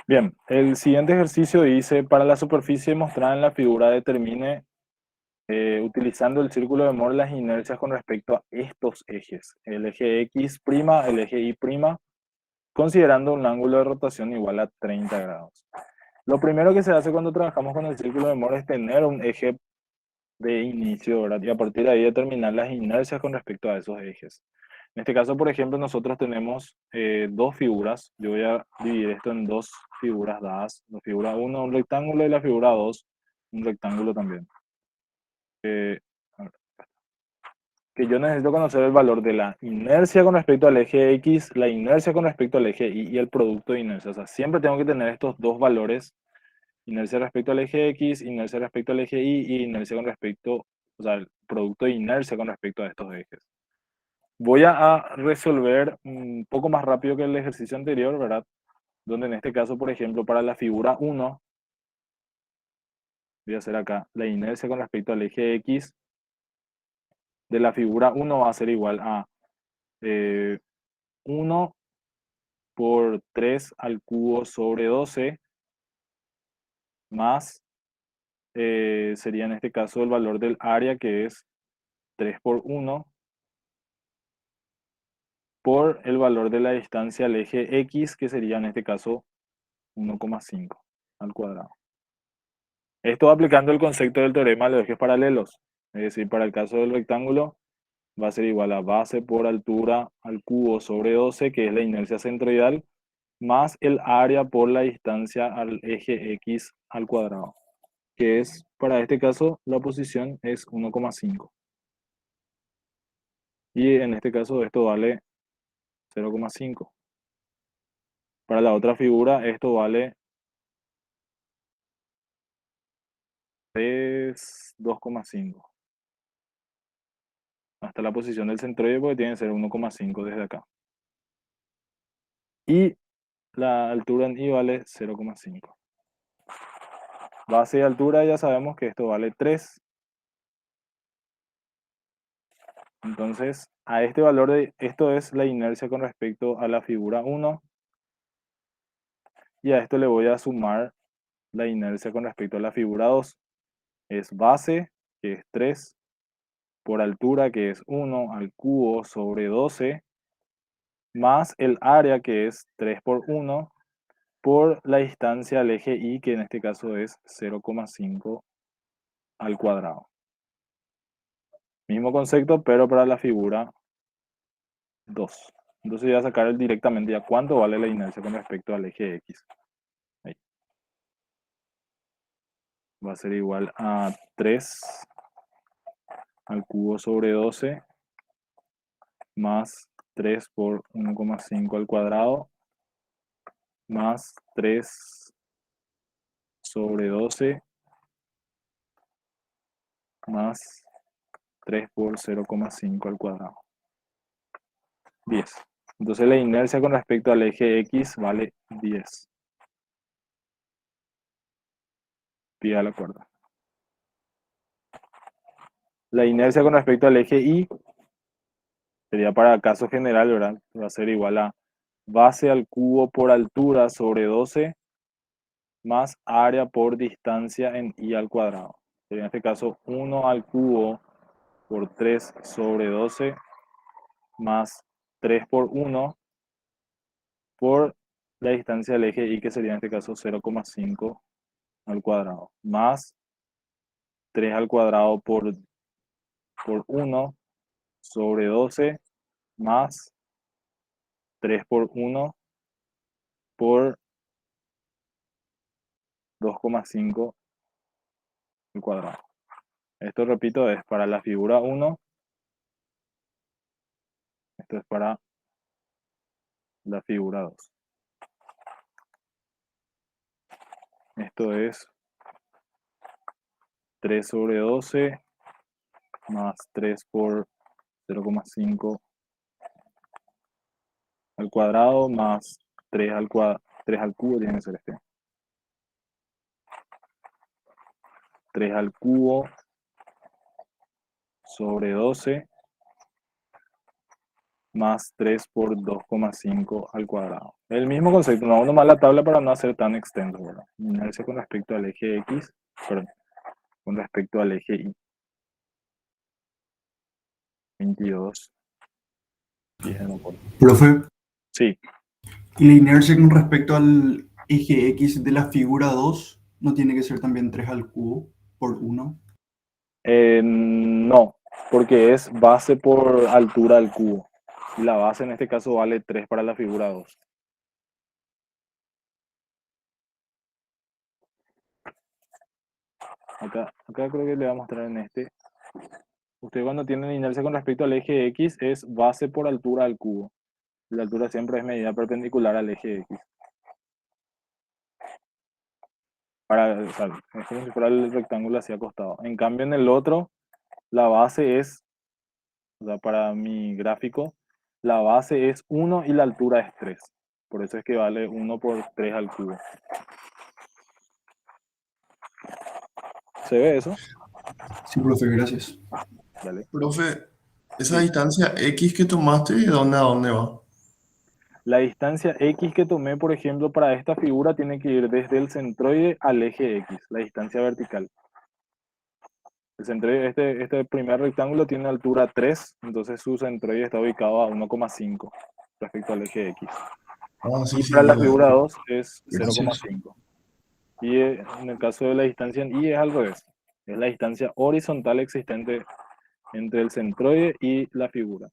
Bien, el siguiente ejercicio dice, para la superficie mostrada en la figura determine, utilizando el círculo de Moore, las inercias con respecto a estos ejes, el eje X', el eje Y', considerando un ángulo de rotación igual a 30 grados. Lo primero que se hace cuando trabajamos con el círculo de Moore es tener un eje de inicio, ¿verdad? Y a partir de ahí determinar las inercias con respecto a esos ejes. En este caso, por ejemplo, nosotros tenemos dos figuras. Yo voy a dividir esto en dos figuras dadas. La figura 1, un rectángulo, y la figura 2, un rectángulo también. A ver, que yo necesito conocer el valor de la inercia con respecto al eje X, la inercia con respecto al eje Y y el producto de inercia. O sea, siempre tengo que tener estos dos valores: inercia respecto al eje X, inercia respecto al eje Y y inercia con respecto, o sea, el producto de inercia con respecto a estos ejes. Voy a resolver un poco más rápido que el ejercicio anterior, ¿verdad? Donde en este caso, por ejemplo, para la figura 1, voy a hacer acá la inercia con respecto al eje X de la figura 1 va a ser igual a 1 por 3 al cubo sobre 12 más, sería en este caso el valor del área, que es 3 por 1, por el valor de la distancia al eje X, que sería en este caso 1,5 al cuadrado. Esto aplicando el concepto del teorema de los ejes paralelos. Es decir, para el caso del rectángulo va a ser igual a base por altura al cubo sobre 12, que es la inercia centroidal, más el área por la distancia al eje X al cuadrado, que es, para este caso, la posición es 1,5. Y en este caso esto vale 0,5. Para la otra figura esto vale 2,5. Hasta la posición del centroide, porque tiene que ser 1,5 desde acá. Y la altura en Y vale 0,5. Base y altura ya sabemos que esto vale 3. Entonces, a este valor de esto es la inercia con respecto a la figura 1. Y a esto le voy a sumar la inercia con respecto a la figura 2. Es base, que es 3, por altura, que es 1 al cubo sobre 12, más el área, que es 3 por 1, por la distancia al eje Y, que en este caso es 0,5 al cuadrado. Mismo concepto, pero para la figura 2. Entonces voy a sacar directamente ya cuánto vale la inercia con respecto al eje X. Ahí. Va a ser igual a 3 al cubo sobre 12 más 3 por 1,5 al cuadrado más 3 sobre 12 más 3 por 0,5 al cuadrado. 10. Entonces la inercia con respecto al eje X vale 10. Pi a la cuarta. La inercia con respecto al eje Y sería, para caso general, ¿verdad? Va a ser igual a base al cubo por altura sobre 12 más área por distancia en Y al cuadrado. Sería en este caso 1 al cubo por 3 sobre 12 más 3 por 1 por la distancia del eje Y, que sería en este caso 0,5 al cuadrado, más 3 al cuadrado por 1 sobre 12 más 3 por 1 por 2,5 al cuadrado. Esto, repito, es para la figura 1, esto es para la figura 2. Esto es 3 sobre 12 más 3 por 0,5 al cuadrado más 3 al cuadrado, 3 al cubo tiene que ser este. 3 al cubo sobre 12 más 3 por 2,5 al cuadrado. El mismo concepto, no hago nomás la tabla para no hacer tan extenso, ¿verdad? Inercia con respecto al eje X, perdón, con respecto al eje Y. 22, 10 no por. Profe, Sí, y la inercia con respecto al eje X de la figura 2 no tiene que ser también 3 al cubo por uno. no, porque es base por altura al cubo. Y la base en este caso vale 3 para la figura 2. Acá creo que le voy a mostrar en este. Usted cuando tiene inercia con respecto al eje X es base por altura al cubo. La altura siempre es medida perpendicular al eje X. O sea, es como si fuera el rectángulo así acostado. En cambio, en el otro, la base es, o sea, para mi gráfico, la base es 1 y la altura es 3. Por eso es que vale 1 por 3 al cubo. ¿Se ve eso? Sí, profe, gracias. Dale. Profe, esa Sí. distancia X que tomaste, ¿de dónde a dónde va? La distancia X que tomé, por ejemplo, para esta figura tiene que ir desde el centroide al eje X, la distancia vertical. El centroide, este primer rectángulo tiene altura 3, entonces su centroide está ubicado a 1,5 respecto al eje X. Ah, sí, Y sí, para la ya. figura 2 es Gracias. 0,5. Y en el caso de la distancia en Y es al revés. Es la distancia horizontal existente entre el centroide y la figura.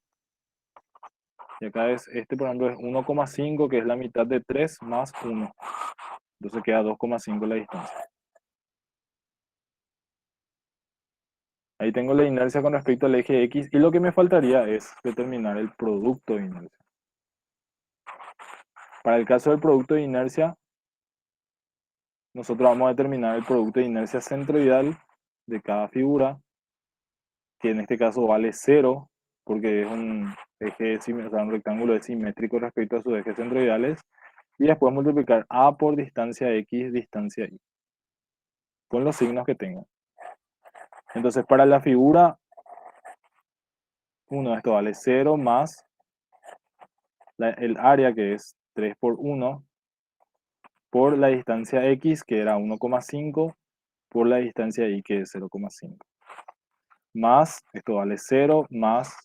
Y acá es, por ejemplo, es 1,5, que es la mitad de 3 más 1. Entonces queda 2,5 la distancia. Ahí tengo la inercia con respecto al eje X y lo que me faltaría es determinar el producto de inercia. Para el caso del producto de inercia, nosotros vamos a determinar el producto de inercia centroidal de cada figura, que en este caso vale 0, porque es un eje, o sea, un rectángulo simétrico respecto a sus ejes centroidales, y después multiplicar A por distancia X, distancia Y, con los signos que tengan. Entonces, para la figura 1, esto vale 0 más el área, que es 3 por 1, por la distancia X, que era 1,5, por la distancia Y, que es 0,5. Más, esto vale 0, más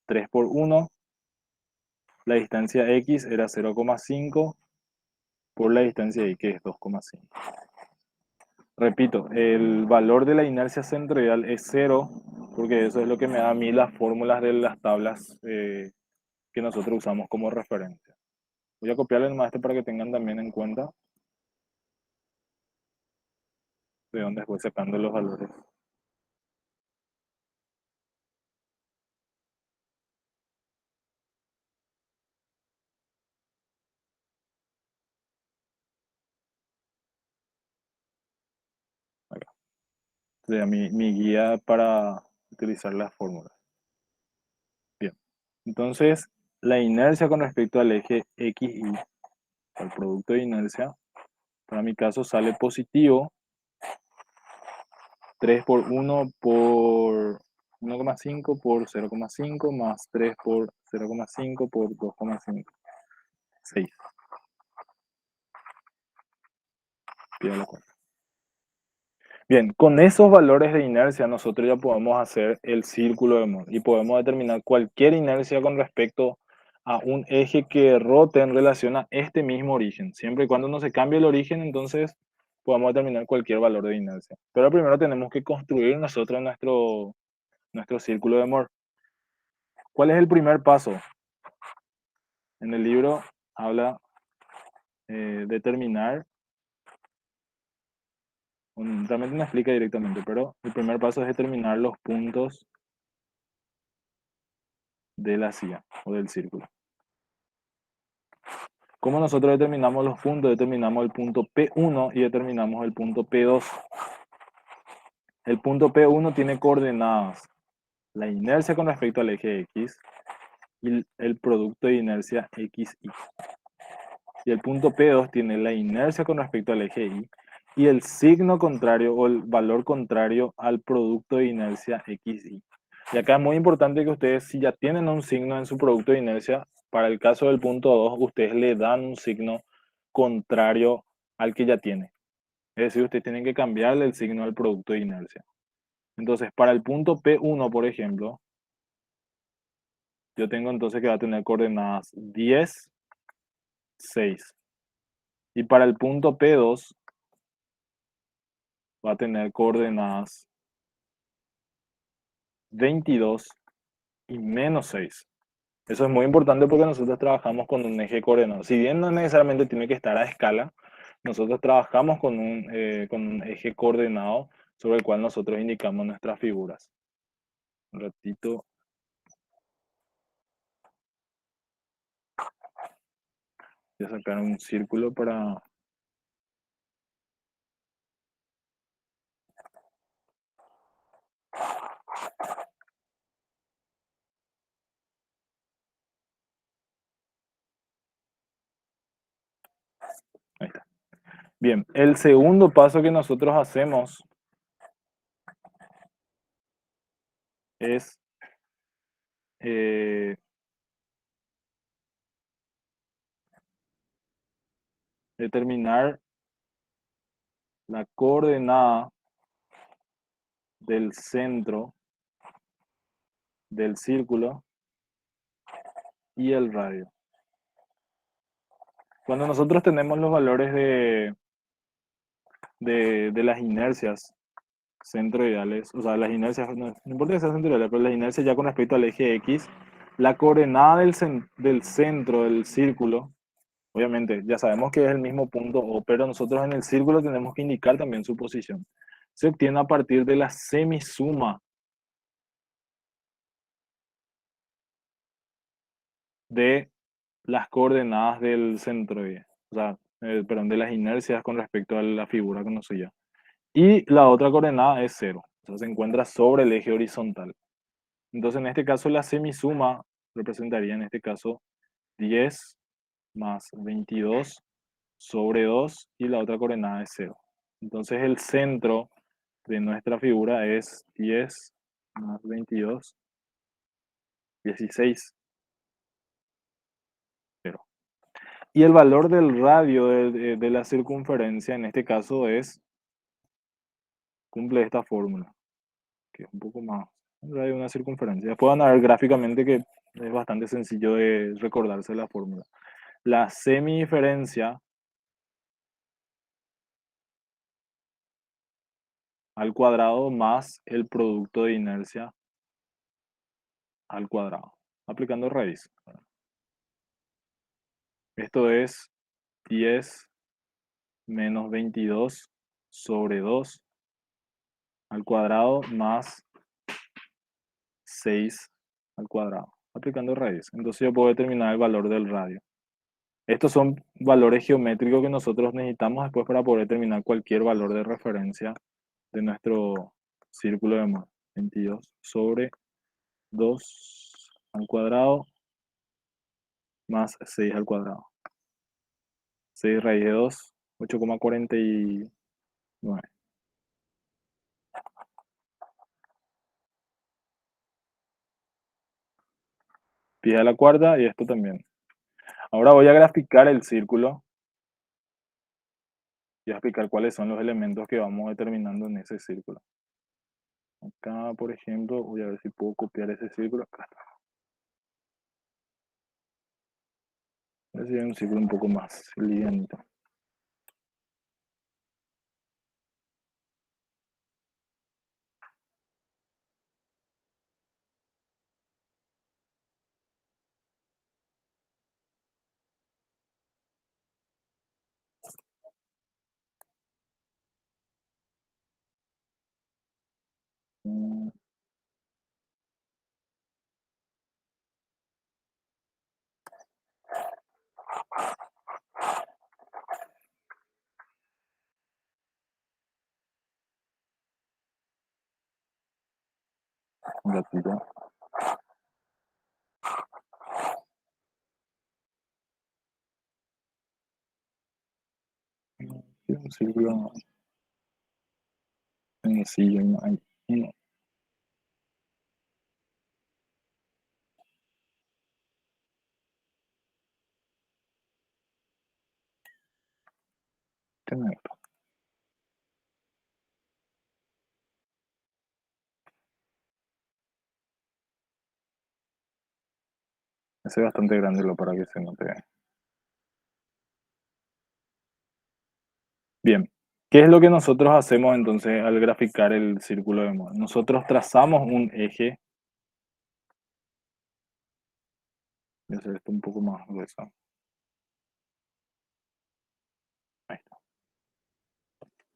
3 por 1, la distancia X era 0,5 por la distancia Y, que es 2,5. Repito, el valor de la inercia centroidal es 0, porque eso es lo que me da a mí las fórmulas de las tablas que nosotros usamos como referencia. Voy a copiarle nomás este para que tengan también en cuenta de dónde voy sacando los valores. Acá. Sería mi guía para utilizar las fórmulas. Bien. Entonces, la inercia con respecto al eje XY, el producto de inercia, para mi caso sale positivo 3 por 1 por 1,5 por 0,5 más 3 por 0,5 por 2,5. 6. Pido la cuenta. Bien, con esos valores de inercia nosotros ya podemos hacer el círculo de Mohr y podemos determinar cualquier inercia con respecto a un eje que rote en relación a este mismo origen. Siempre y cuando no se cambie el origen, entonces podemos determinar cualquier valor de inercia. Pero primero tenemos que construir nosotros nuestro círculo de Mohr. ¿Cuál es el primer paso? En el libro habla determinar, realmente no explica directamente, pero el primer paso es determinar los puntos de la silla o del círculo. ¿Cómo nosotros determinamos los puntos? Determinamos el punto P1 y determinamos el punto P2. El punto P1 tiene coordenadas la inercia con respecto al eje X y el producto de inercia XY. Y el punto P2 tiene la inercia con respecto al eje Y y el signo contrario o el valor contrario al producto de inercia XY. Y acá es muy importante que ustedes, si ya tienen un signo en su producto de inercia, para el caso del punto 2, ustedes le dan un signo contrario al que ya tiene. Es decir, ustedes tienen que cambiarle el signo al producto de inercia. Entonces, para el punto P1, por ejemplo, yo tengo entonces que va a tener coordenadas 10, 6. Y para el punto P2 va a tener coordenadas 22 y menos 6. Eso es muy importante porque nosotros trabajamos con un eje coordenado. Si bien no necesariamente tiene que estar a escala, nosotros trabajamos con un eje coordenado sobre el cual nosotros indicamos nuestras figuras. Un ratito. Voy a sacar un círculo para... Ahí está. Bien, el segundo paso que nosotros hacemos es eh, determinar la coordenada del centro del círculo y el radio. Cuando nosotros tenemos los valores de las inercias centroidales, o sea, las inercias, no importa que sean centroidales, pero las inercias ya con respecto al eje X, la coordenada del centro del círculo, obviamente ya sabemos que es el mismo punto O, pero nosotros en el círculo tenemos que indicar también su posición. Se obtiene a partir de la semisuma de las coordenadas del centroide, o sea, perdón, de las inercias con respecto a la figura conocida. Y la otra coordenada es 0, o sea, se encuentra sobre el eje horizontal. Entonces, en este caso, la semisuma representaría, en este caso, 10 más 22 sobre 2 y la otra coordenada es 0. Entonces, el centro de nuestra figura es 10 más 22, 16, 0. Y el valor del radio de la circunferencia, en este caso, cumple esta fórmula, que es un poco más, un radio de una circunferencia. Después van a ver gráficamente que es bastante sencillo de recordarse la fórmula. La semidiferencia al cuadrado más el producto de inercia al cuadrado, aplicando raíz. Esto es 10 menos 22 sobre 2 al cuadrado más 6 al cuadrado, aplicando raíz. Entonces yo puedo determinar el valor del radio. Estos son valores geométricos que nosotros necesitamos después para poder determinar cualquier valor de referencia de nuestro círculo de Moore. 22 sobre 2 al cuadrado más 6 al cuadrado. 6 raíz de 2, 8,49. Pi a la cuarta y esto también. Ahora voy a graficar el círculo y a explicar cuáles son los elementos que vamos determinando en ese círculo. Acá, por ejemplo, voy a ver si puedo copiar ese círculo. Acá está. Voy a hacer un círculo un poco más livianito. Un ratito. Un círculo sencillo. este negro. Ese es bastante grande lo para que se note. Bien, ¿qué es lo que nosotros hacemos entonces al graficar el círculo de Moore? Nosotros trazamos un eje. Voy a hacer esto un poco más grueso. Ahí está.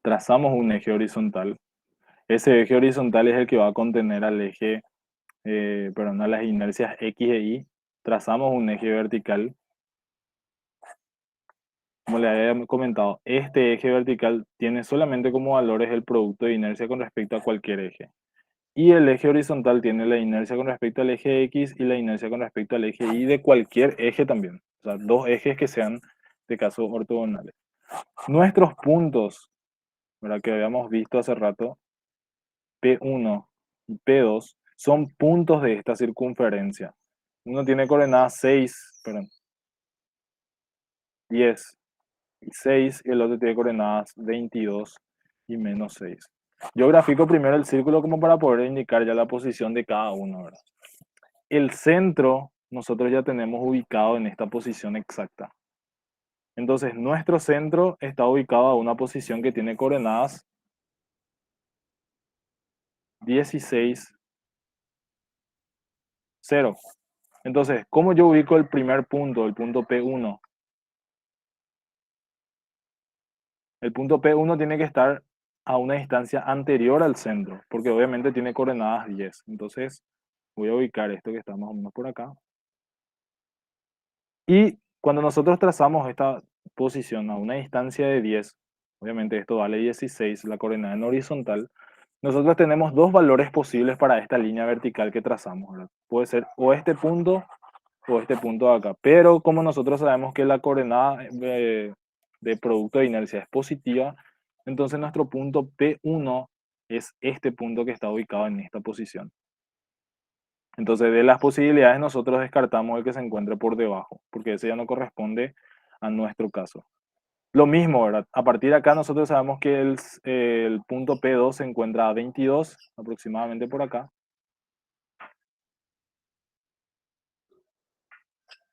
Trazamos un eje horizontal. Ese eje horizontal es el que va a contener al eje, perdón, a las inercias X e Y. Trazamos un eje vertical. Como le había comentado, este eje vertical tiene solamente como valores el producto de inercia con respecto a cualquier eje. Y el eje horizontal tiene la inercia con respecto al eje X y la inercia con respecto al eje Y de cualquier eje también. O sea, dos ejes que sean de caso ortogonales. Nuestros puntos, ¿verdad? Que habíamos visto hace rato, P1 y P2, son puntos de esta circunferencia. Uno tiene coordenadas 6, perdón, 10 y 6, y el otro tiene coordenadas 22 y menos 6. Yo grafico primero el círculo como para poder indicar ya la posición de cada uno, ¿verdad? El centro nosotros ya tenemos ubicado en esta posición exacta. Entonces, nuestro centro está ubicado a una posición que tiene coordenadas 16, 0. Entonces, ¿cómo yo ubico el primer punto, el punto P1? El punto P1 tiene que estar a una distancia anterior al centro, porque obviamente tiene coordenadas 10. Entonces, voy a ubicar esto que está más o menos por acá. Y cuando nosotros trazamos esta posición a una distancia de 10, obviamente esto vale 16, la coordenada en horizontal, nosotros tenemos dos valores posibles para esta línea vertical que trazamos, ¿verdad? Puede ser o este punto o este punto de acá. Pero como nosotros sabemos que la coordenada de producto de inercia es positiva, entonces nuestro punto P1 es este punto que está ubicado en esta posición. Entonces, de las posibilidades, nosotros descartamos el que se encuentre por debajo, porque ese ya no corresponde a nuestro caso. Lo mismo, ¿verdad? A partir de acá, nosotros sabemos que el punto P2 se encuentra a 22, aproximadamente por acá.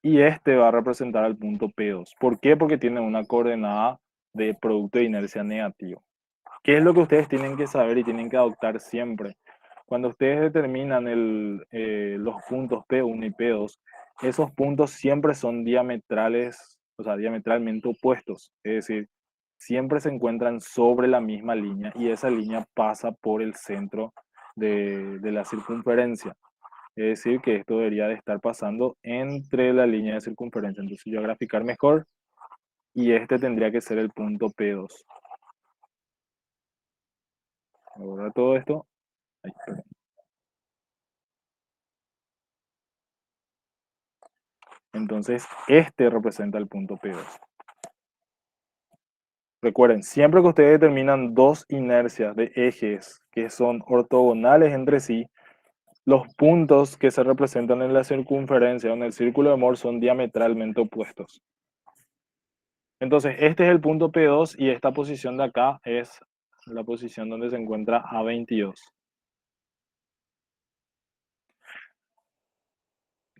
Y este va a representar al punto P2. ¿Por qué? Porque tiene una coordenada de producto de inercia negativo. ¿Qué es lo que ustedes tienen que saber y tienen que adoptar siempre? Cuando ustedes determinan los puntos P1 y P2, esos puntos siempre son diametrales, o sea, diametralmente opuestos. Es decir, siempre se encuentran sobre la misma línea y esa línea pasa por el centro de la circunferencia. Es decir, que esto debería de estar pasando entre la línea de circunferencia. Entonces yo voy a graficar mejor y este tendría que ser el punto P2. Ahora todo esto. Ay, perdón. Entonces, este representa el punto P2. Recuerden, siempre que ustedes determinan dos inercias de ejes que son ortogonales entre sí, los puntos que se representan en la circunferencia o en el círculo de Moore son diametralmente opuestos. Entonces, este es el punto P2 y esta posición de acá es la posición donde se encuentra A22.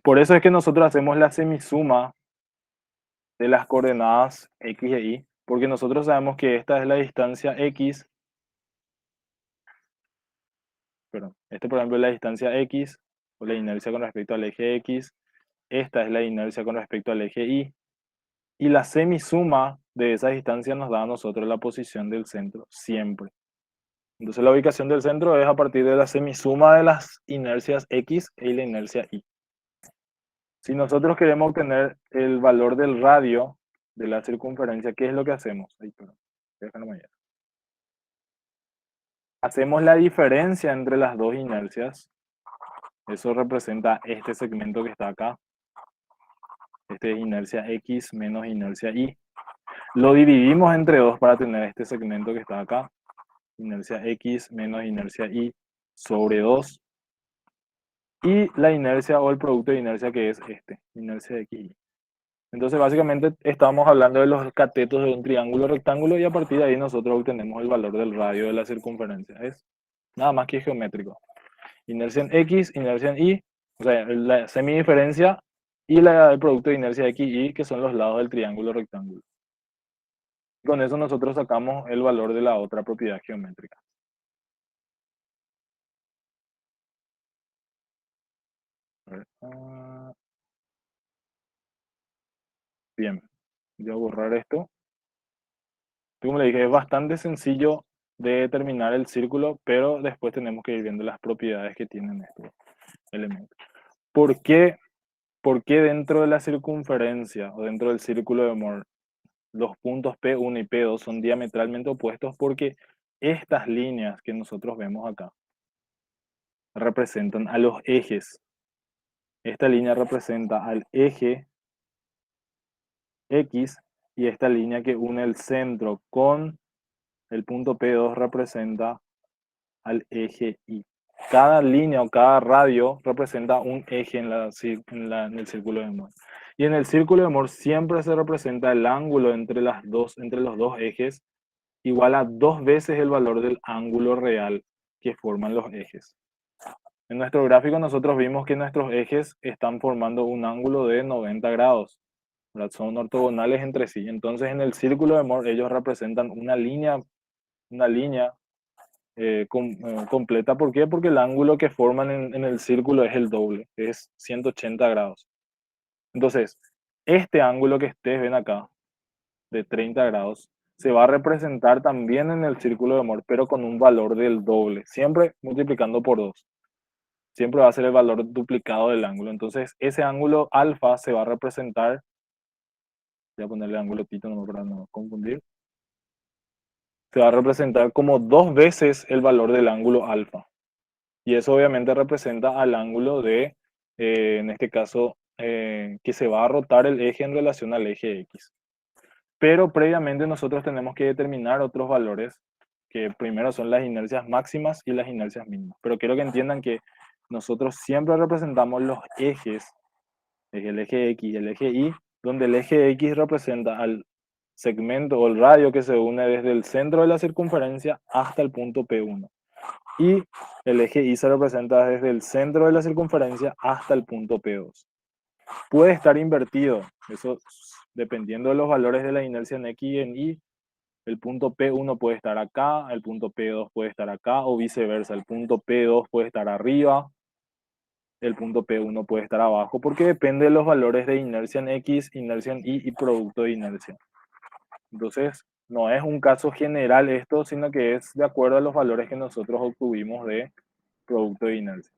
Por eso es que nosotros hacemos la semisuma de las coordenadas X e Y, porque nosotros sabemos que esta es la distancia X, perdón, este por ejemplo es la distancia X, o la inercia con respecto al eje X, esta es la inercia con respecto al eje Y, y la semisuma de esa distancia nos da a nosotros la posición del centro, siempre. Entonces la ubicación del centro es a partir de la semisuma de las inercias X y la inercia Y. Si nosotros queremos obtener el valor del radio de la circunferencia, ¿qué es lo que hacemos? Ay, perdón, déjalo mañana. Hacemos la diferencia entre las dos inercias. Eso representa este segmento que está acá. Este es inercia X menos inercia Y. Lo dividimos entre 2 para tener este segmento que está acá. Inercia X menos inercia Y sobre 2. Y la inercia o el producto de inercia que es este, inercia X. Entonces, básicamente, estamos hablando de los catetos de un triángulo rectángulo y a partir de ahí nosotros obtenemos el valor del radio de la circunferencia. Es nada más que geométrico. Inercia en X, inercia en Y, o sea, la semidiferencia y el producto de inercia X y Y, que son los lados del triángulo rectángulo. Con eso nosotros sacamos el valor de la otra propiedad geométrica. A ver, bien, voy a borrar esto. Como le dije, es bastante sencillo de determinar el círculo, pero después tenemos que ir viendo las propiedades que tienen estos elementos. ¿Por qué, por qué dentro de la circunferencia o dentro del círculo de Moore los puntos P1 y P2 son diametralmente opuestos? Porque estas líneas que nosotros vemos acá representan a los ejes. Esta línea representa al eje X y esta línea que une el centro con el punto P2 representa al eje Y. Cada línea o cada radio representa un eje en el círculo de Moore. Y en el círculo de Moore siempre se representa el ángulo entre los dos ejes igual a 2 veces el valor del ángulo real que forman los ejes. En nuestro gráfico nosotros vimos que nuestros ejes están formando un ángulo de 90 grados. ¿Verdad? Son ortogonales entre sí. Entonces en el círculo de Moore ellos representan una línea completa. ¿Por qué? Porque el ángulo que forman en el círculo es el doble, es 180 grados. Entonces, este ángulo que ustedes ven acá, de 30 grados, se va a representar también en el círculo de Moore, pero con un valor del doble, siempre multiplicando por 2. Siempre va a ser el valor duplicado del ángulo. Entonces, ese ángulo alfa se va a representar, voy a ponerle ángulo tito para no confundir, se va a representar como 2 veces el valor del ángulo alfa. Y eso obviamente representa al ángulo de, en este caso, que se va a rotar el eje en relación al eje X. Pero previamente nosotros tenemos que determinar otros valores, que primero son las inercias máximas y las inercias mínimas. Pero quiero que entiendan que nosotros siempre representamos los ejes, el eje X y el eje Y, donde el eje X representa al segmento o el radio que se une desde el centro de la circunferencia hasta el punto P1. Y el eje Y se representa desde el centro de la circunferencia hasta el punto P2. Puede estar invertido, eso dependiendo de los valores de la inercia en X y en Y. El punto P1 puede estar acá, el punto P2 puede estar acá, o viceversa. El punto P2 puede estar arriba, el punto P1 puede estar abajo, porque depende de los valores de inercia en X, inercia en Y y producto de inercia. Entonces, no es un caso general esto, sino que es de acuerdo a los valores que nosotros obtuvimos de producto de inercia.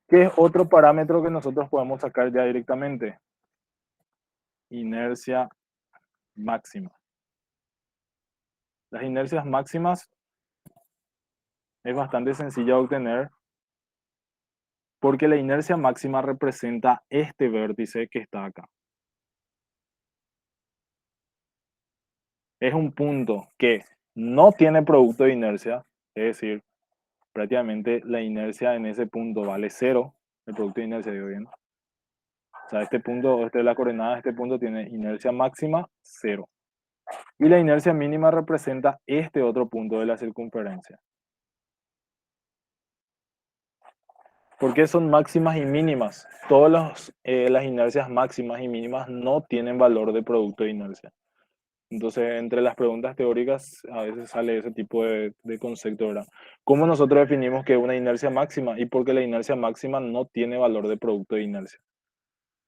¿Qué es otro parámetro que nosotros podemos sacar ya directamente? Inercia máxima. Las inercias máximas es bastante sencilla de obtener porque la inercia máxima representa este vértice que está acá. Es un punto que no tiene producto de inercia, es decir, prácticamente la inercia en ese punto vale 0, el producto de inercia, digo bien. O sea, este punto, la coordenada de este punto tiene inercia máxima 0. Y la inercia mínima representa este otro punto de la circunferencia. ¿Por qué son máximas y mínimas? Todas las inercias máximas y mínimas no tienen valor de producto de inercia. Entonces, entre las preguntas teóricas a veces sale ese tipo de concepto, ¿verdad? ¿Cómo nosotros definimos que es una inercia máxima? Y porque la inercia máxima no tiene valor de producto de inercia.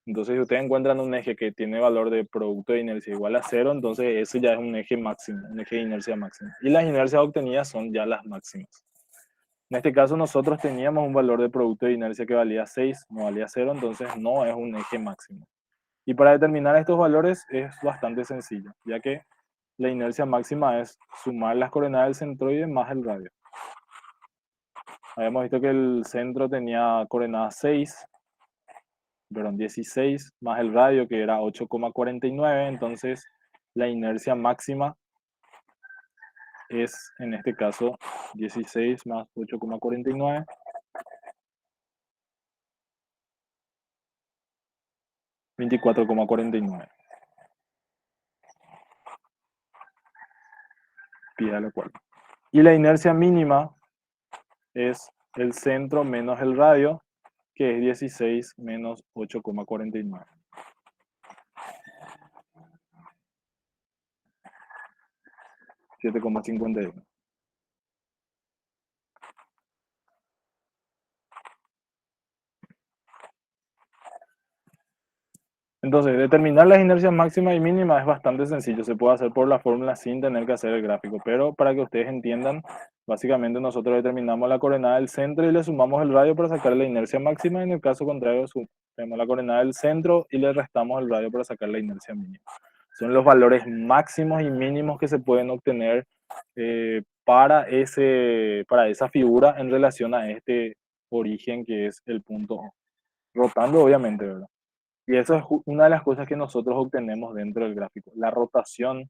Entonces, si ustedes encuentran un eje que tiene valor de producto de inercia igual a 0, entonces ese ya es un eje máximo, un eje de inercia máxima. Y las inercias obtenidas son ya las máximas. En este caso nosotros teníamos un valor de producto de inercia que valía 6, no valía 0, entonces no es un eje máximo. Y para determinar estos valores es bastante sencillo, ya que la inercia máxima es sumar las coordenadas del centroide más el radio. Habíamos visto que el centro tenía coordenadas 16 más el radio que era 8,49, entonces la inercia máxima es en este caso 16 más 8,49. 24,49 pi a la cuarta. Y la inercia mínima es el centro menos el radio, que es 16 menos 8,49. Siete coma 51. Entonces, determinar las inercias máximas y mínimas es bastante sencillo. Se puede hacer por la fórmula sin tener que hacer el gráfico. Pero para que ustedes entiendan, básicamente nosotros determinamos la coordenada del centro y le sumamos el radio para sacar la inercia máxima. En el caso contrario, tenemos la coordenada del centro y le restamos el radio para sacar la inercia mínima. Son los valores máximos y mínimos que se pueden obtener para esa figura en relación a este origen que es el punto O. Rotando, obviamente, ¿verdad? Y eso es una de las cosas que nosotros obtenemos dentro del gráfico. La rotación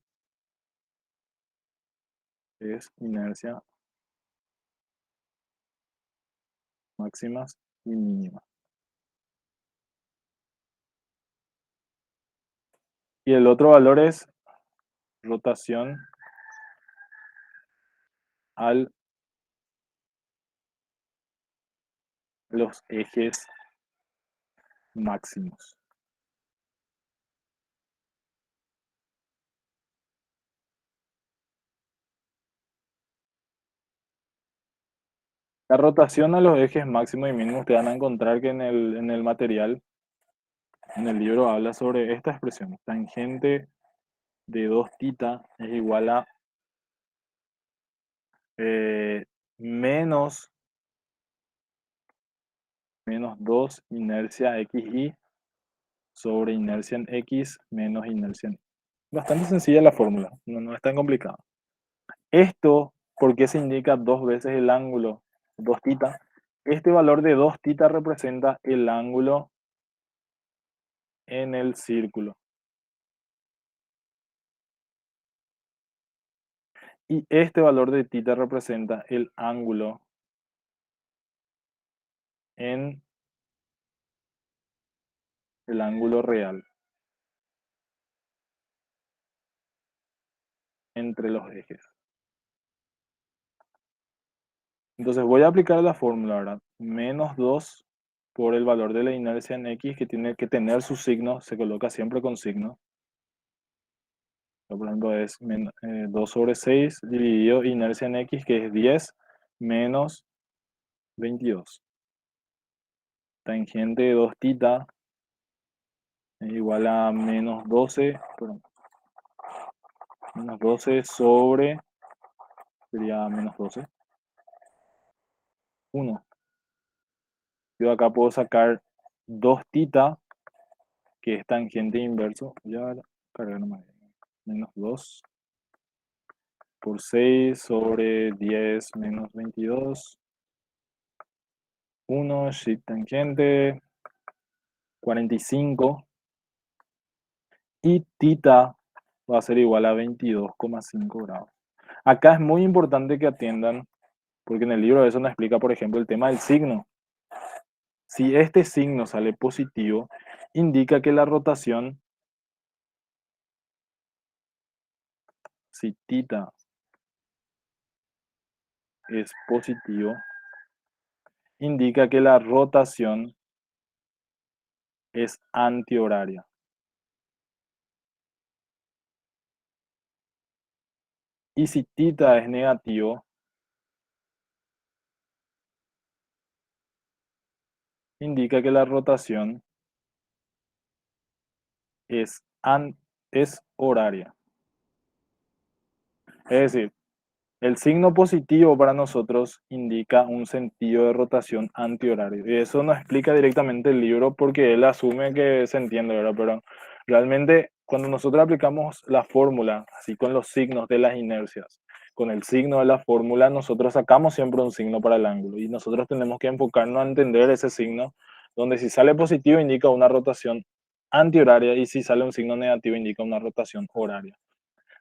es inercia máximas y mínimas. Y el otro valor es rotación a los ejes máximos. La rotación a los ejes máximos y mínimos, te van a encontrar que en el material, en el libro, habla sobre esta expresión. Tangente de 2θ es igual a menos 2 inercia xy sobre inercia en x menos inercia en y. Bastante sencilla la fórmula, no es tan complicada. Esto, ¿por qué se indica dos veces el ángulo 2θ? Este valor de 2θ representa el ángulo en el círculo. Y este valor de θ representa el ángulo en el ángulo real entre los ejes. Entonces voy a aplicar la fórmula, ¿verdad? Menos 2 por el valor de la inercia en x, que tiene que tener su signo, se coloca siempre con signo. Por ejemplo, es 2 sobre 6 dividido inercia en x, que es 10 menos 22. Tangente de 2θ es igual a menos 12, perdón, menos 12 sobre, sería menos 12, 1. Yo acá puedo sacar 2θ, que es tangente inverso, ya cargar nomás, menos 2 por 6 sobre 10 menos 22, 1, shift tangente, 45, y θ va a ser igual a 22,5 grados. Acá es muy importante que atiendan, porque en el libro eso nos explica, por ejemplo, el tema del signo. Si este signo sale positivo, indica que la rotación, si θ es positivo, indica que la rotación es antihoraria. Y si θ es negativo, indica que la rotación es horaria. Es decir, el signo positivo para nosotros indica un sentido de rotación antihorario. Y eso nos explica directamente el libro porque él asume que se entiende, ¿verdad? Pero realmente cuando nosotros aplicamos la fórmula, así con los signos de las inercias, con el signo de la fórmula, nosotros sacamos siempre un signo para el ángulo. Y nosotros tenemos que enfocarnos a entender ese signo, donde si sale positivo indica una rotación antihoraria y si sale un signo negativo indica una rotación horaria.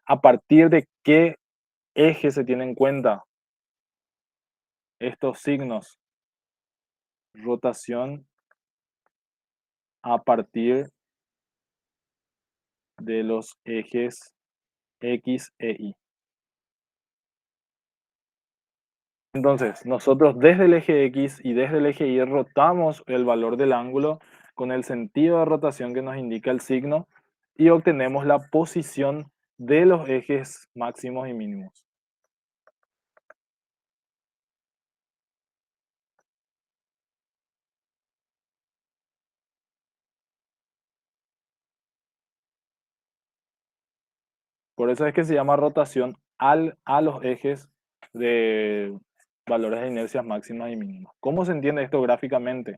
¿A partir de qué eje se tienen en cuenta estos signos? Rotación a partir de los ejes X e Y. Entonces, nosotros desde el eje X y desde el eje Y rotamos el valor del ángulo con el sentido de rotación que nos indica el signo y obtenemos la posición de los ejes máximos y mínimos. Por eso es que se llama rotación a los ejes de valores de inercias máximas y mínimas. ¿Cómo se entiende esto gráficamente?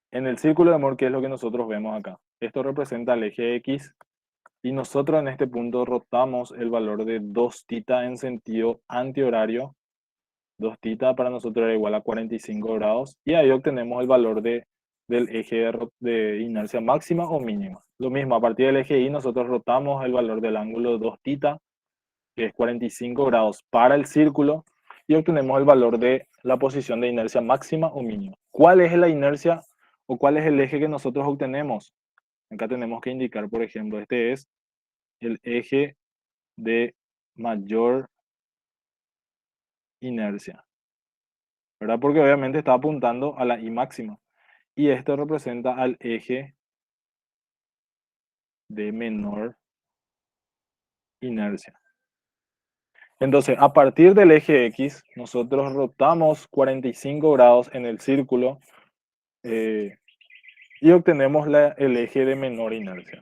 En el círculo de Moore, ¿qué es lo que nosotros vemos acá? Esto representa el eje X y nosotros en este punto rotamos el valor de 2θ en sentido antihorario. 2θ para nosotros era igual a 45 grados y ahí obtenemos el valor del eje de inercia máxima o mínima. Lo mismo, a partir del eje Y nosotros rotamos el valor del ángulo 2θ, que es 45 grados para el círculo, y obtenemos el valor de la posición de inercia máxima o mínima. ¿Cuál es la inercia o cuál es el eje que nosotros obtenemos? Acá tenemos que indicar, por ejemplo, este es el eje de mayor inercia, ¿verdad? Porque obviamente está apuntando a la I máxima. Y esto representa al eje de menor inercia. Entonces, a partir del eje X, nosotros rotamos 45 grados en el círculo y obtenemos el eje de menor inercia.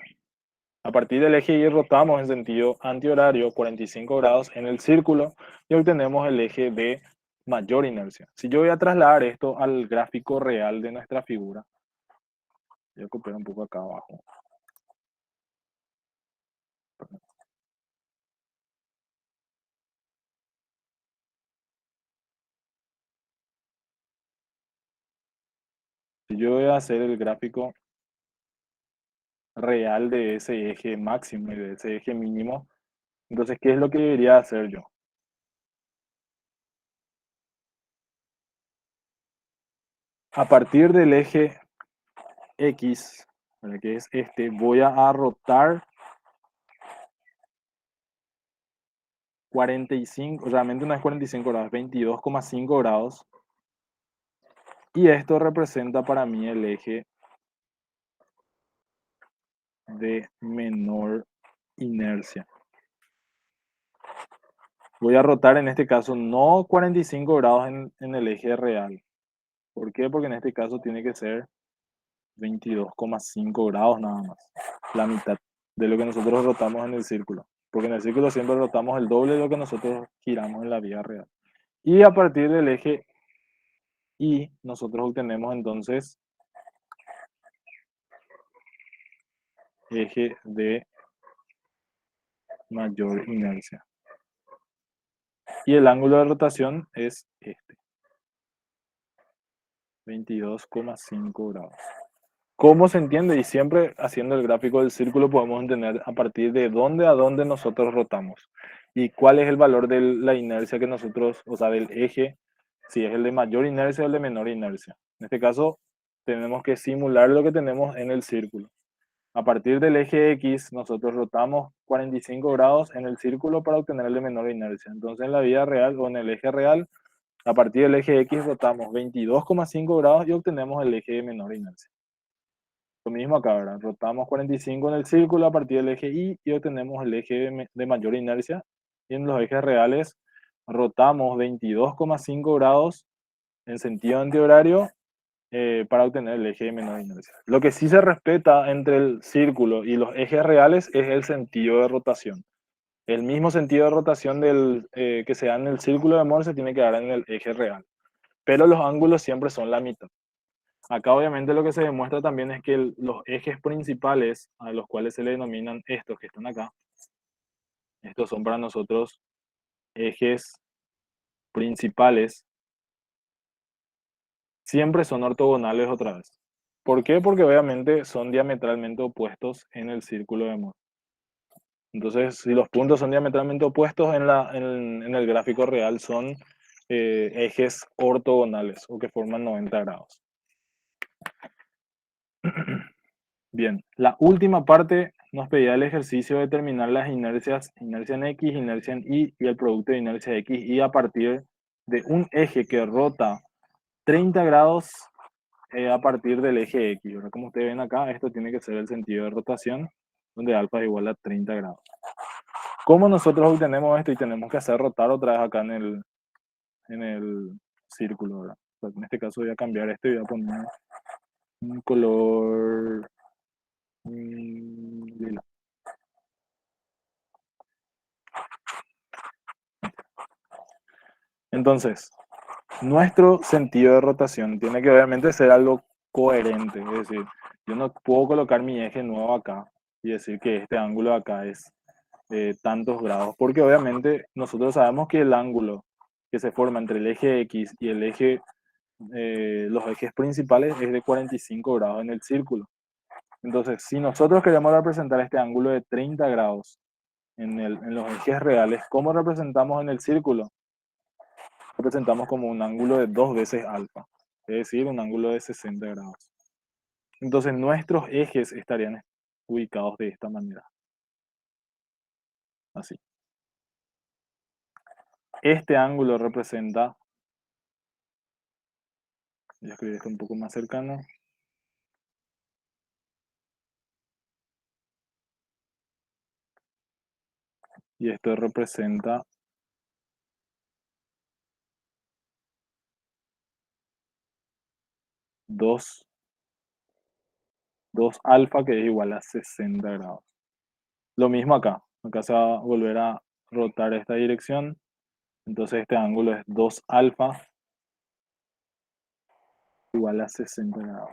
A partir del eje Y rotamos en sentido antihorario 45 grados en el círculo y obtenemos el eje de mayor inercia. Si yo voy a trasladar esto al gráfico real de nuestra figura, voy a copiar un poco acá abajo. Si yo voy a hacer el gráfico real de ese eje máximo y de ese eje mínimo, entonces, ¿qué es lo que debería hacer yo? A partir del eje X, ¿verdad? Que es este, voy a rotar 45, realmente no es 45 grados, 22,5 grados. Y esto representa para mí el eje de menor inercia. Voy a rotar en este caso no 45 grados en el eje real. ¿Por qué? Porque en este caso tiene que ser 22,5 grados nada más. La mitad de lo que nosotros rotamos en el círculo. Porque en el círculo siempre rotamos el doble de lo que nosotros giramos en la vida real. Y a partir del eje Y, nosotros obtenemos entonces eje de mayor inercia. Y el ángulo de rotación es este, 22,5 grados. ¿Cómo se entiende? Y siempre haciendo el gráfico del círculo podemos entender a partir de dónde a dónde nosotros rotamos. Y cuál es el valor de la inercia que nosotros, o sea, del eje, si es el de mayor inercia o el de menor inercia. En este caso, tenemos que simular lo que tenemos en el círculo. A partir del eje X, nosotros rotamos 45 grados en el círculo para obtener el de menor inercia. Entonces, en la vida real o en el eje real, a partir del eje X rotamos 22,5 grados y obtenemos el eje de menor inercia. Lo mismo acá, ¿verdad? Rotamos 45 en el círculo a partir del eje Y y obtenemos el eje de mayor inercia. Y en los ejes reales rotamos 22,5 grados en sentido antihorario para obtener el eje de menor inercia. Lo que sí se respeta entre el círculo y los ejes reales es el sentido de rotación. El mismo sentido de rotación que se da en el círculo de Moore se tiene que dar en el eje real. Pero los ángulos siempre son la mitad. Acá obviamente lo que se demuestra también es que los ejes principales a los cuales se le denominan estos que están acá, estos son para nosotros ejes principales, siempre son ortogonales otra vez. ¿Por qué? Porque obviamente son diametralmente opuestos en el círculo de Moore. Entonces, si los puntos son diametralmente opuestos en el gráfico real, son ejes ortogonales o que forman 90 grados. Bien, la última parte nos pedía el ejercicio de determinar las inercias, inercia en X, inercia en Y y el producto de inercia de X, y a partir de un eje que rota 30 grados a partir del eje X. ¿Verdad? Como ustedes ven acá, esto tiene que ser el sentido de rotación, donde alfa es igual a 30 grados. ¿Cómo nosotros obtenemos esto? Y tenemos que hacer rotar otra vez acá en el círculo, ¿verdad? O sea, en este caso voy a cambiar esto y voy a poner un color lila. Entonces, nuestro sentido de rotación tiene que obviamente ser algo coherente, es decir, yo no puedo colocar mi eje nuevo acá y decir que este ángulo de acá es tantos grados, porque obviamente nosotros sabemos que el ángulo que se forma entre el eje X y el eje, los ejes principales es de 45 grados en el círculo. Entonces, si nosotros queremos representar este ángulo de 30 grados en los ejes reales, ¿cómo representamos en el círculo? Representamos como un ángulo de 2 veces alfa, es decir, un ángulo de 60 grados. Entonces nuestros ejes estarían ubicados de esta manera. Así. Este ángulo representa, voy a escribir esto un poco más cercano. Y esto representa 2 alfa, que es igual a 60 grados. Lo mismo acá. Acá se va a volver a rotar esta dirección. Entonces este ángulo es 2 alfa igual a 60 grados.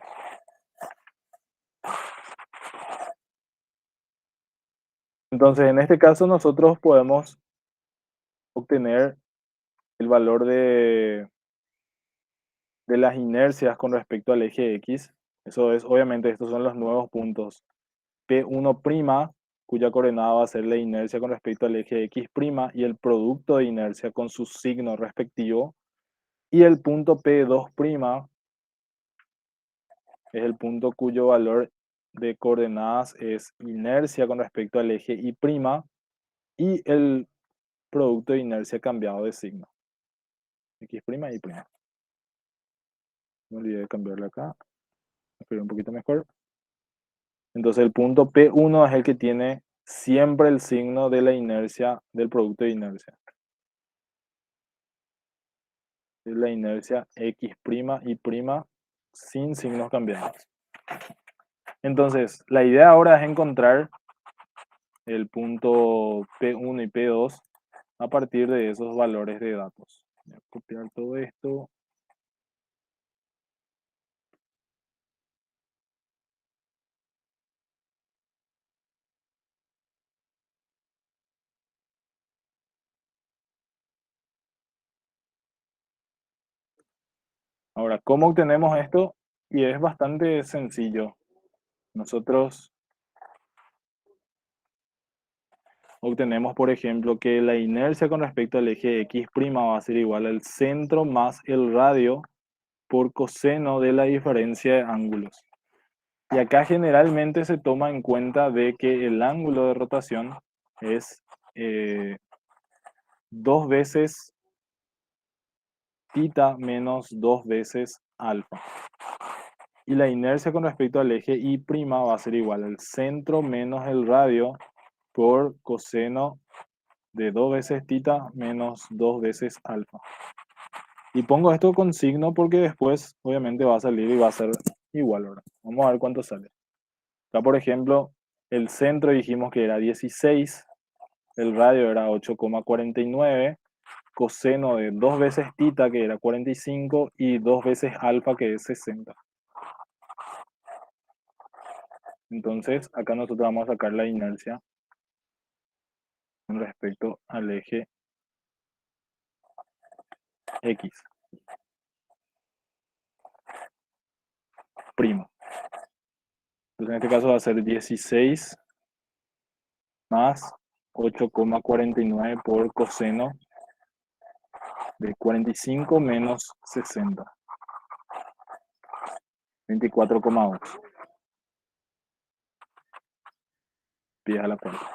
Entonces en este caso nosotros podemos obtener el valor de las inercias con respecto al eje X. Eso es, obviamente, estos son los nuevos puntos. P1', cuya coordenada va a ser la inercia con respecto al eje X', y el producto de inercia con su signo respectivo. Y el punto P2', es el punto cuyo valor de coordenadas es inercia con respecto al eje Y', y el producto de inercia cambiado de signo. X', Y'. Me olvidé de cambiarlo acá. Espero un poquito mejor. Entonces el punto P1 es el que tiene siempre el signo de la inercia, del producto de inercia. Es la inercia X', Y', sin signos cambiados. Entonces, la idea ahora es encontrar el punto P1 y P2 a partir de esos valores de datos. Voy a copiar todo esto. Ahora, ¿cómo obtenemos esto? Y es bastante sencillo. Nosotros obtenemos, por ejemplo, que la inercia con respecto al eje X' va a ser igual al centro más el radio por coseno de la diferencia de ángulos. Y acá generalmente se toma en cuenta de que el ángulo de rotación es 2 veces θ menos 2 veces alfa. Y la inercia con respecto al eje Y' va a ser igual al centro menos el radio por coseno de 2 veces θ menos 2 veces alfa. Y pongo esto con signo porque después obviamente va a salir y va a ser igual ahora. Vamos a ver cuánto sale. Acá, por ejemplo, el centro dijimos que era 16, el radio era 8,49, coseno de 2 veces θ, que era 45, y 2 veces alfa, que es 60. Entonces, acá nosotros vamos a sacar la inercia con respecto al eje X'. Entonces, en este caso va a ser 16 más 8,49 por coseno de 45 menos 60. 24,8. pies a la cuarta.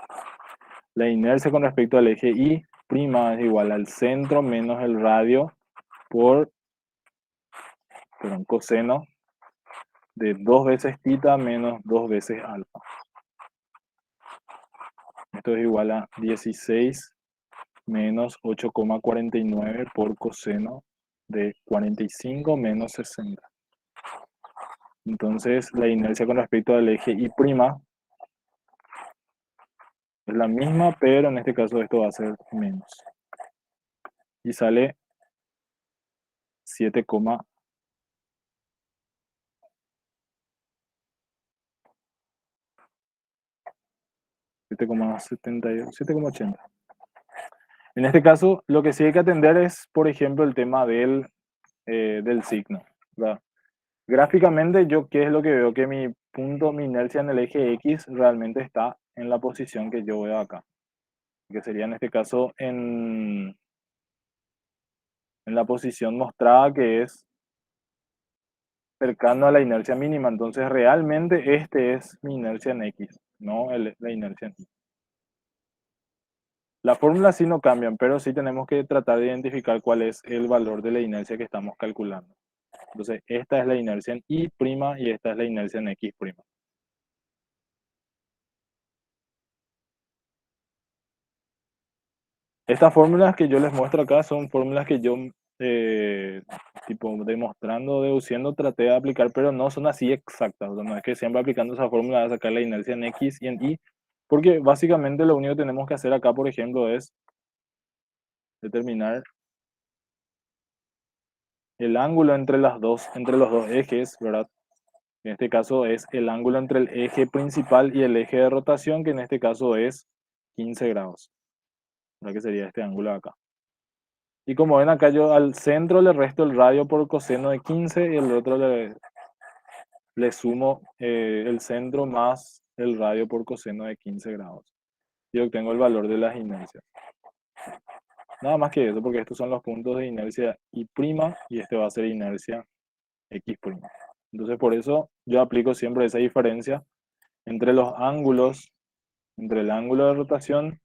La inercia con respecto al eje Y' es igual al centro menos el radio por coseno de 2 veces θ menos 2 veces alfa. Esto es igual a 16 menos 8,49 por coseno de 45 menos 60. Entonces la inercia con respecto al eje Y' es la misma, pero en este caso esto va a ser menos. Y sale 7,78. 7,80. En este caso, lo que sí hay que atender es, por ejemplo, el tema del signo, ¿verdad? Gráficamente, yo qué es lo que veo, que mi punto, mi inercia en el eje X realmente está en la posición que yo veo acá, que sería en este caso en la posición mostrada, que es cercano a la inercia mínima. Entonces, realmente este es mi inercia en X, no la inercia en Y. Las fórmulas sí no cambian, pero sí tenemos que tratar de identificar cuál es el valor de la inercia que estamos calculando. Entonces, esta es la inercia en Y' y esta es la inercia en X'. Estas fórmulas que yo les muestro acá son fórmulas que yo, tipo demostrando, deduciendo, traté de aplicar, pero no son así exactas. O sea, no es que siempre aplicando esa fórmula a sacar la inercia en X y en Y, porque básicamente lo único que tenemos que hacer acá, por ejemplo, es determinar el ángulo entre los dos ejes, ¿verdad? En este caso es el ángulo entre el eje principal y el eje de rotación, que en este caso es 15 grados. ¿Verdad? Que sería este ángulo de acá. Y como ven acá, yo al centro le resto el radio por coseno de 15 y el otro le sumo el centro más el radio por coseno de 15 grados. Y obtengo el valor de las inercias. Nada más que eso, porque estos son los puntos de inercia Y' y este va a ser inercia X'. Entonces por eso yo aplico siempre esa diferencia entre los ángulos, entre el ángulo de rotación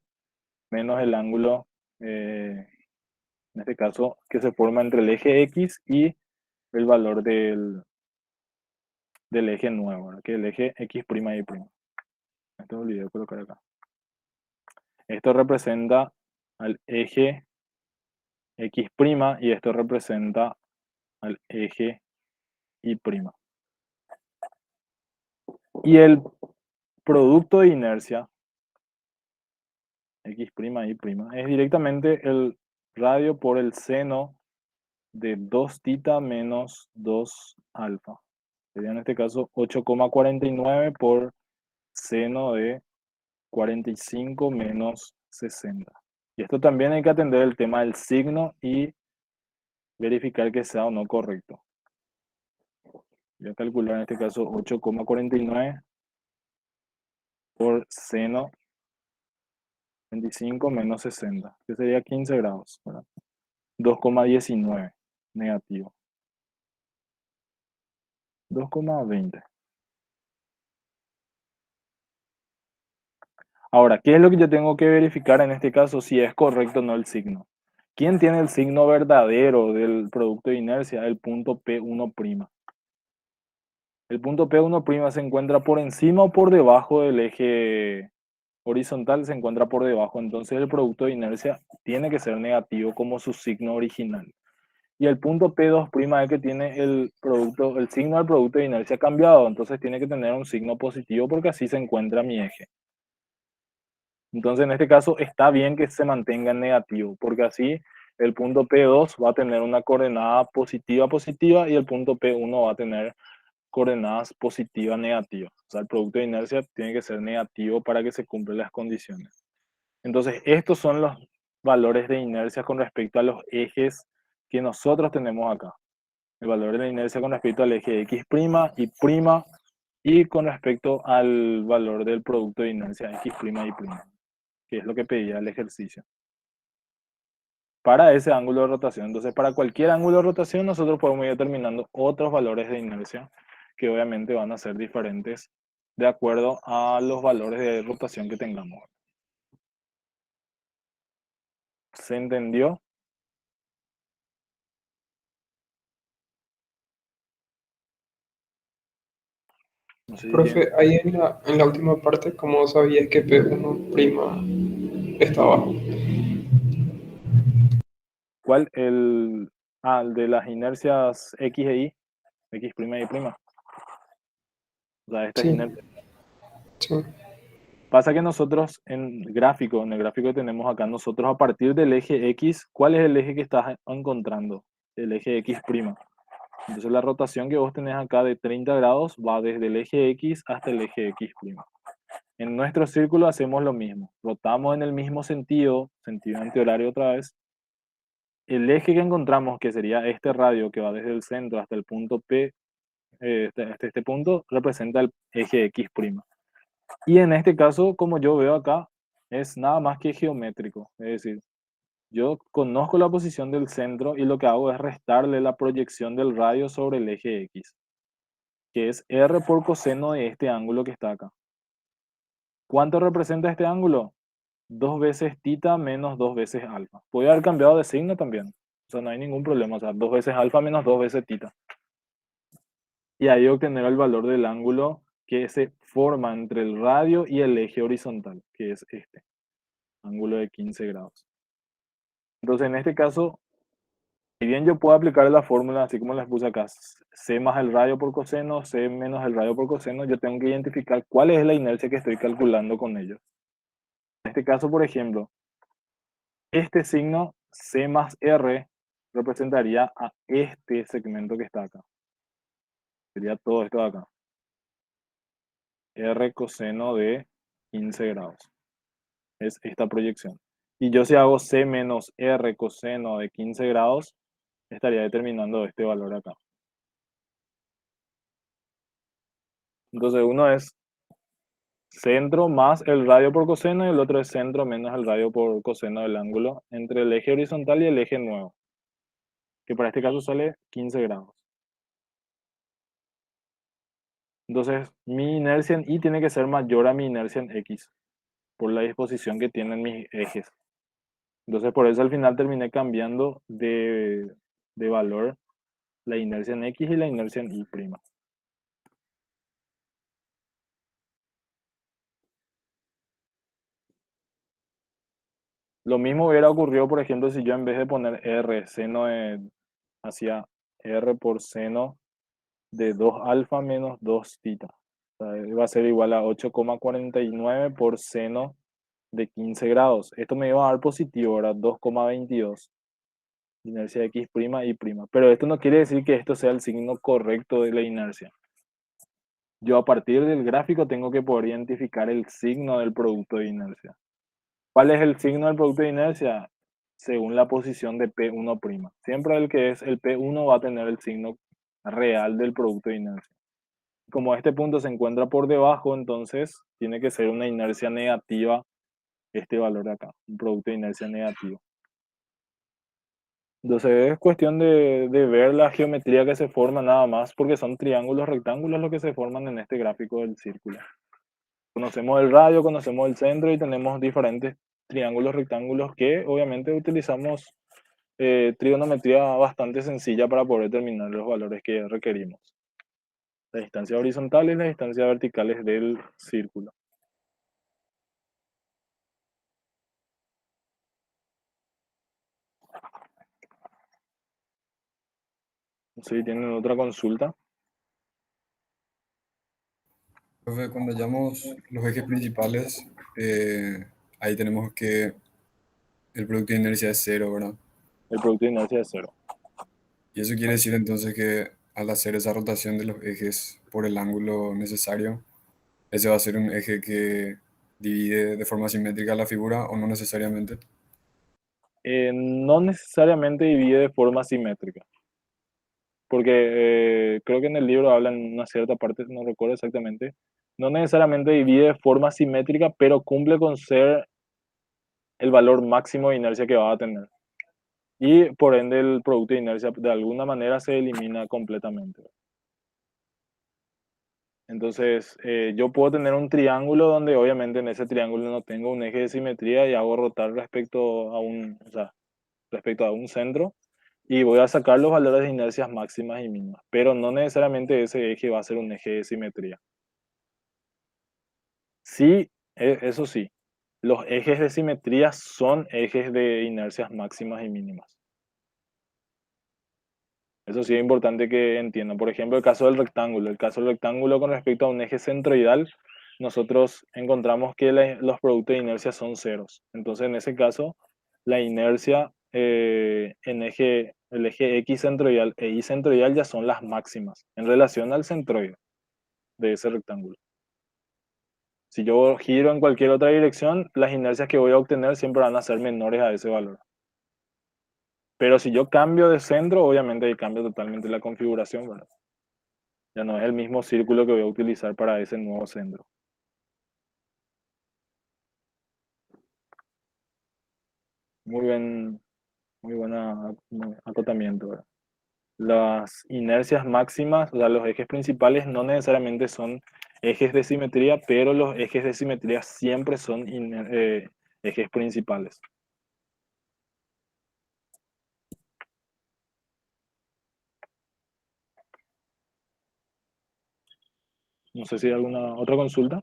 menos el ángulo, en este caso, que se forma entre el eje X y el valor del eje nuevo, ¿verdad? Que es el eje X' y Y'. Esto me olvidé de colocar acá. Esto representa al eje X' y esto representa al eje Y'. Y el producto de inercia X', Y', es directamente el radio por el seno de 2θ menos 2 alfa. Sería en este caso 8,49 por seno de 45 menos 60. Y esto también hay que atender el tema del signo y verificar que sea o no correcto. Voy a calcular en este caso 8,49 por seno 25 menos 60, que sería 15 grados, ¿verdad? 2,19 negativo. 2,20. Ahora, ¿qué es lo que yo tengo que verificar en este caso si es correcto o no el signo? ¿Quién tiene el signo verdadero del producto de inercia? El punto P1'. El punto P1' se encuentra por encima o por debajo del eje horizontal, se encuentra por debajo. Entonces el producto de inercia tiene que ser negativo como su signo original. Y el punto P2' es que tiene el signo del producto de inercia cambiado. Entonces tiene que tener un signo positivo porque así se encuentra mi eje. Entonces, en este caso, está bien que se mantenga en negativo, porque así el punto P2 va a tener una coordenada positiva, positiva, y el punto P1 va a tener coordenadas positivas, negativas. O sea, el producto de inercia tiene que ser negativo para que se cumplan las condiciones. Entonces, estos son los valores de inercia con respecto a los ejes que nosotros tenemos acá. El valor de la inercia con respecto al eje X', y con respecto al valor del producto de inercia X', Y', que es lo que pedía el ejercicio, para ese ángulo de rotación. Entonces, para cualquier ángulo de rotación, nosotros podemos ir determinando otros valores de inercia que obviamente van a ser diferentes de acuerdo a los valores de rotación que tengamos. ¿Se entendió? No sé si Profe, tienen- ahí en la última parte, ¿cómo sabías que P1' está abajo? ¿Cuál? El de las inercias X e Y, X' y Y'. O sea, esta es Sí, inercia. sí. Pasa que nosotros en el gráfico que tenemos acá, nosotros a partir del eje X, ¿cuál es el eje que estás encontrando? El eje X'. Entonces la rotación que vos tenés acá de 30 grados va desde el eje X hasta el eje X'. En nuestro círculo hacemos lo mismo. Rotamos en el mismo sentido antihorario otra vez. El eje que encontramos, que sería este radio que va desde el centro hasta el punto P, hasta este punto, representa el eje X'. Y en este caso, como yo veo acá, es nada más que geométrico. Es decir, yo conozco la posición del centro y lo que hago es restarle la proyección del radio sobre el eje X, que es R por coseno de este ángulo que está acá. ¿Cuánto representa este ángulo? 2 veces tita menos 2 veces alfa. Puede haber cambiado de signo también. O sea, no hay ningún problema. O sea, 2 veces alfa menos 2 veces tita. Y ahí obtener el valor del ángulo que se forma entre el radio y el eje horizontal, que es este, ángulo de 15 grados. Entonces, en este caso, si bien yo puedo aplicar la fórmula, así como les puse acá, C más el radio por coseno, C menos el radio por coseno, yo tengo que identificar cuál es la inercia que estoy calculando con ellos. En este caso, por ejemplo, este signo C más R representaría a este segmento que está acá. Sería todo esto de acá. R coseno de 15 grados. Es esta proyección. Y yo si hago C menos R coseno de 15 grados, estaría determinando este valor acá. Entonces uno es centro más el radio por coseno y el otro es centro menos el radio por coseno del ángulo entre el eje horizontal y el eje nuevo, que para este caso sale 15 grados. Entonces mi inercia en Y tiene que ser mayor a mi inercia en X por la disposición que tienen mis ejes. Entonces por eso al final terminé cambiando de valor la inercia en X y la inercia en Y'. Lo mismo hubiera ocurrido, por ejemplo, si yo en vez de poner R, seno hacia R por seno de 2 alfa menos 2 tita. O sea, va a ser igual a 8,49 por seno de 15 grados. Esto me iba a dar positivo, ahora 2,22. Inercia X', Y'. Pero esto no quiere decir que esto sea el signo correcto de la inercia. Yo a partir del gráfico tengo que poder identificar el signo del producto de inercia. ¿Cuál es el signo del producto de inercia? Según la posición de P1'. Siempre el que es el P1 va a tener el signo real del producto de inercia. Como este punto se encuentra por debajo, entonces tiene que ser una inercia negativa este valor de acá, un producto de inercia negativo. Entonces es cuestión de ver la geometría que se forma nada más, porque son triángulos rectángulos los que se forman en este gráfico del círculo. Conocemos el radio, conocemos el centro y tenemos diferentes triángulos rectángulos que obviamente utilizamos trigonometría bastante sencilla para poder determinar los valores que requerimos. La distancia horizontal y la distancia verticales del círculo. No sé si tienen otra consulta. Profe, cuando hallamos los ejes principales, ahí tenemos que el producto de inercia es cero, ¿verdad? El producto de inercia es cero. Y eso quiere decir entonces que al hacer esa rotación de los ejes por el ángulo necesario, ese va a ser un eje que divide de forma simétrica la figura o no necesariamente. No necesariamente divide de forma simétrica, porque creo que en el libro hablan una cierta parte, no recuerdo exactamente, no necesariamente divide de forma simétrica, pero cumple con ser el valor máximo de inercia que va a tener. Y por ende el producto de inercia de alguna manera se elimina completamente. Entonces, yo puedo tener un triángulo donde obviamente en ese triángulo no tengo un eje de simetría y hago rotar respecto a o sea, respecto a un centro y voy a sacar los valores de inercias máximas y mínimas, pero no necesariamente ese eje va a ser un eje de simetría. Sí, eso sí, los ejes de simetría son ejes de inercias máximas y mínimas. Eso sí es importante que entiendan. Por ejemplo, el caso del rectángulo. El caso del rectángulo con respecto a un eje centroidal, nosotros encontramos que los productos de inercia son ceros. Entonces, en ese caso, la inercia el eje X centroidal e Y centroidal ya son las máximas en relación al centroide de ese rectángulo. Si yo giro en cualquier otra dirección, las inercias que voy a obtener siempre van a ser menores a ese valor. Pero si yo cambio de centro, obviamente ahí cambia totalmente la configuración, ¿verdad? Ya no es el mismo círculo que voy a utilizar para ese nuevo centro. Muy bien, muy buena acotamiento, ¿verdad? Las inercias máximas, o sea, los ejes principales no necesariamente son ejes de simetría, pero los ejes de simetría siempre son ejes principales. No sé si hay alguna otra consulta.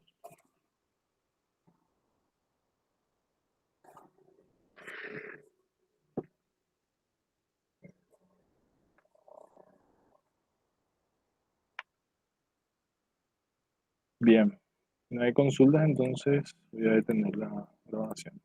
Bien, no hay consultas, entonces voy a detener la grabación.